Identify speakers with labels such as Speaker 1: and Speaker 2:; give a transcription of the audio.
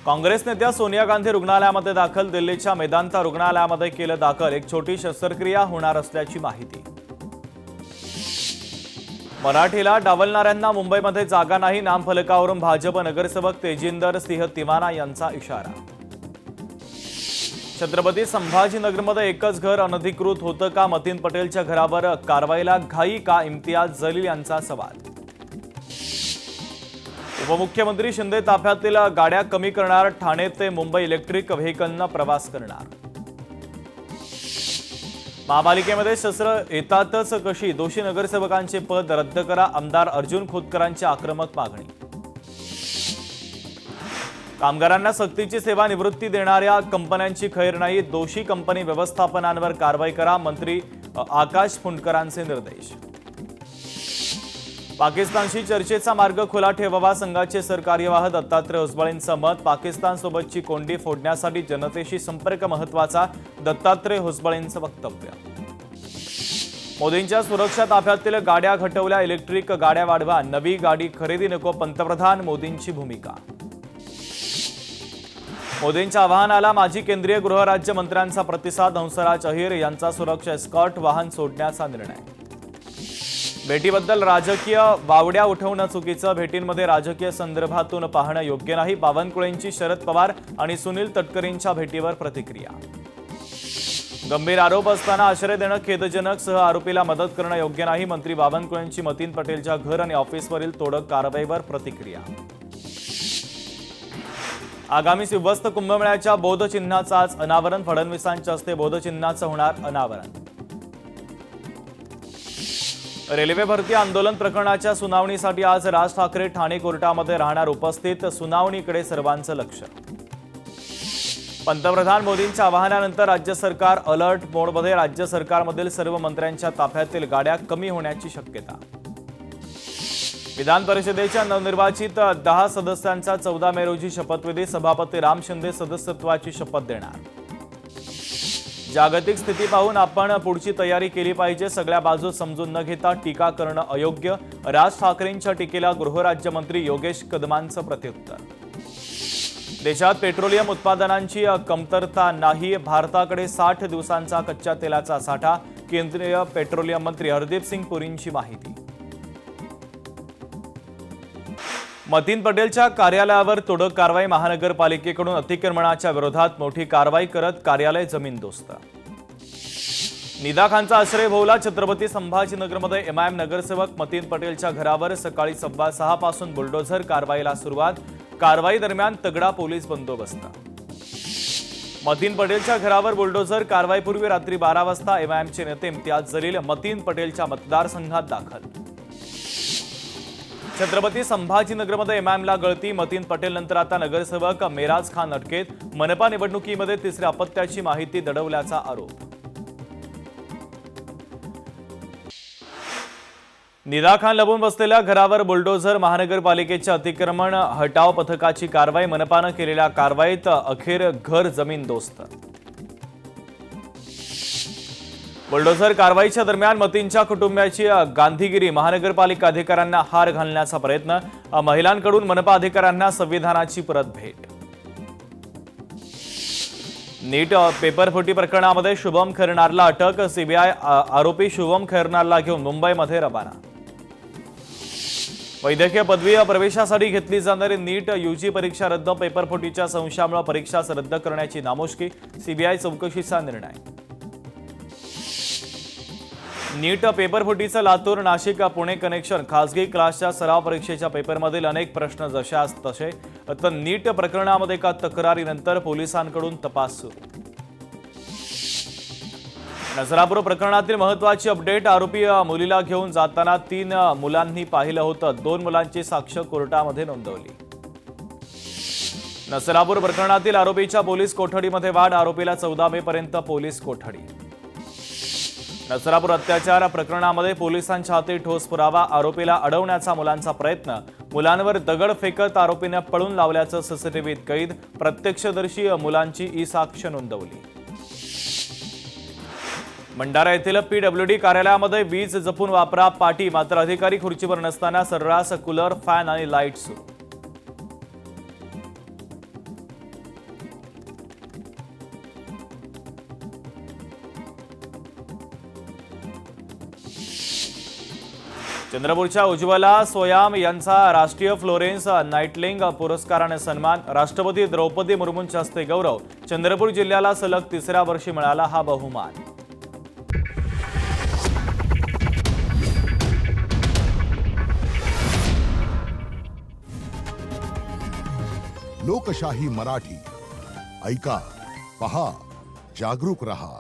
Speaker 1: काँग्रेस नेत्या सोनिया गांधी रुग्णालयामध्ये दाखल. दिल्लीच्या मेदांता रुग्णालयामध्ये केलं दाखल. एक छोटी शस्त्रक्रिया होणार असल्याची माहिती. मराठीला डावलणाऱ्यांना मुंबईमध्ये जागा नाही. नामफलकावरून भाजप नगरसेवक तेजिंदर सिंह तिवाना यांचा इशारा. छत्रपती संभाजीनगरमध्ये एकच घर अनधिकृत होतं का? मतीन पटेलच्या घरावर कारवाईला घाई का? इम्तियाज जलील यांचा सवाल. उपमुख्यमंत्री शिंदे ताफ्यातील गाड्या कमी करणार. ठाणे ते मुंबई इलेक्ट्रिक व्हेकलनं प्रवास करणार. महापालिकेमध्ये शस्त्र येतातच कशी? दोषी नगरसेवकांचे पद रद्द करा. आमदार अर्जुन खोतकरांची आक्रमक मागणी. कामगारांना सक्तीची सेवानिवृत्ती देणाऱ्या कंपन्यांची खैर नाही. दोषी कंपनी व्यवस्थापनांवर कारवाई करा. मंत्री आकाश फुंडकरांचे निर्देश. पाकिस्तानशी चर्चेचा मार्ग खुला ठेवावा. संघाचे सरकार्यवाह दत्तात्रय होसबळेंचं मत. पाकिस्तानसोबतची कोंडी फोडण्यासाठी जनतेशी संपर्क महत्त्वाचा. दत्तात्रय होसबळेंचं वक्तव्य. मोदींच्या सुरक्षा ताफ्यातील गाड्या घटवल्या. इलेक्ट्रिक गाड्या वाढवा. नवी गाडी खरेदी नको. पंतप्रधान मोदींची भूमिका. मोदींच्या आवाहनाला माजी केंद्रीय गृहराज्यमंत्र्यांचा प्रतिसाद. हंसराज अहिर यांचा सुरक्षा एस्कॉर्ट वाहन सोडण्याचा निर्णय. भेटीबद्दल राजकीय वावड्या उठवणं चुकीचं. भेटींमध्ये राजकीय संदर्भातून पाहणं योग्य नाही. बावनकुळेंची शरद पवार आणि सुनील तटकरेंच्या भेटीवर प्रतिक्रिया. गंभीर आरोप असताना आश्रय देणं खेदजनक. सह आरोपीला मदत करणं योग्य नाही. मंत्री बावनकुळेंची मतीन पटेलच्या घर आणि ऑफिसवरील तोडक कारवाईवर प्रतिक्रिया. आगामी सिंहस्थ कुंभमेळ्याच्या बोधचिन्हाचं आज अनावरण. फडणवीसांच्या हस्ते बोधचिन्हाचं होणार अनावरण. रेल्वे भरती आंदोलन प्रकरणाच्या सुनावणीसाठी आज राज ठाकरे ठाणे कोर्टामध्ये राहणार उपस्थित. सुनावणीकडे सर्वांचं लक्ष. पंतप्रधान मोदींच्या आवाहनानंतर राज्य सरकार अलर्ट मोडमध्ये. राज्य सरकारमधील सर्व मंत्र्यांच्या ताफ्यातील गाड्या कमी होण्याची शक्यता. विधान परिषदेच्या नवनिर्वाचित 10 सदस्यांचा 14 मे रोजी शपथविधी. सभापती राम शिंदे सदस्यत्वाची शपथ देणार. जागतिक स्थिती पाहून आपण पुढची तयारी केली पाहिजे. सगळ्या बाजू समजून न घेता टीका करणं अयोग्य. राज ठाकरेंच्या टीकेला गृहराज्यमंत्री योगेश कदमांचं प्रत्युत्तर. देशात पेट्रोलियम उत्पादनांची कमतरता नाही. भारताकडे 60 दिवसांचा कच्च्या तेलाचा साठा. केंद्रीय पेट्रोलियम मंत्री हरदीप सिंग पुरींची माहिती. मतीन पटेलच्या कार्यालयावर तोडक कारवाई. महानगरपालिकेकडून अतिक्रमणाच्या विरोधात मोठी कारवाई करत कार्यालय जमीनदोस्त. निदा खानचा आश्रय भोवला. छत्रपती संभाजीनगरमध्ये एमआयएम नगरसेवक मतीन पटेलच्या घरावर सकाळी 6:15 पासून बुलडोझर कारवाईला सुरुवात. कारवाई दरम्यान तगडा पोलीस बंदोबस्त. मतीन पटेलच्या घरावर बुलडोझर कारवाईपूर्वी रात्री 12 वाजता एमआयएमचे नेते इम्तियाज जलील मतीन पटेलच्या मतदारसंघात दाखल. छत्रपती संभाजीनगरमध्ये एमआयएमला गळती. मतीन पटेल नंतर आता नगरसेवक मेराज खान अटकेत. मनपा निवडणुकीमध्ये तिसऱ्या अपत्याची माहिती दडवल्याचा आरोप. निदा खान लपून बसलेल्या घरावर बुलडोझर. महानगरपालिकेच्या अतिक्रमण हटाव पथकाची कारवाई. मनपानं केलेल्या कारवाईत अखेर घर जमीनदोस्त. बुलडोझर कारवाईच्या दरम्यान मतींच्या कुटुंबियाची गांधीगिरी. महानगरपालिका अधिकाऱ्यांना हार घालण्याचा प्रयत्न. महिलांकडून मनपा अधिकाऱ्यांना संविधानाची परत भेट. नीट पेपरफुटी प्रकरणामध्ये शुभम खैरनारला अटक. सीबीआय आरोपी शुभम खैरनारला घेऊन मुंबईमध्ये रवाना. वैद्यकीय पदवी प्रवेशासाठी घेतली जाणारी नीट यूजी परीक्षा रद्द. पेपरफुटीच्या संशयामुळे परीक्षा रद्द करण्याची नामुष्की. सीबीआय चौकशीचा निर्णय. नीट पेपरफुटीचं लातूर नाशिक पुणे कनेक्शन. खासगी क्लासच्या सराव परीक्षेच्या पेपरमधील अनेक प्रश्न जशास तसे. तर नीट प्रकरणामध्ये एका तक्रारीनंतर पोलिसांकडून तपास सुरू. नसरापूर प्रकरणातील महत्त्वाची अपडेट. आरोपी मुलीला घेऊन जाताना 3 मुलांनी पाहिलं होतं. 2 मुलांची साक्ष कोर्टामध्ये नोंदवली. नसरापूर प्रकरणातील आरोपीच्या पोलीस कोठडीमध्ये वाढ. आरोपीला 14 मे पर्यंत पोलीस कोठडी. नसरापूर अत्याचार प्रकरणामध्ये पोलिसांच्या हाती ठोस पुरावा. आरोपीला अडवण्याचा मुलांचा प्रयत्न. मुलांवर दगड फेकत आरोपीने पळून लावल्याचं सीसीटीव्हीत कैद. प्रत्यक्षदर्शी मुलांची ई साक्ष नोंदवली. भंडारा येथील पीडब्ल्यूडी कार्यालयामध्ये वीज जपून वापरा पाटी. मात्र अधिकारी खुर्चीवर नसताना सर्रास कूलर, फॅन आणि लाईट सुरू. चंद्रपूरच्या उज्ज्वला सोयाम यांचा राष्ट्रीय फ्लोरेन्स नाईटलिंग पुरस्काराने सन्मान. राष्ट्रपती द्रौपदी मुर्मूंच्या हस्ते गौरव. चंद्रपूर जिल्ह्याला सलग तिसऱ्या वर्षी मिळाला हा बहुमान.
Speaker 2: लोकशाही मराठी ऐका, पहा, जागरूक रहा.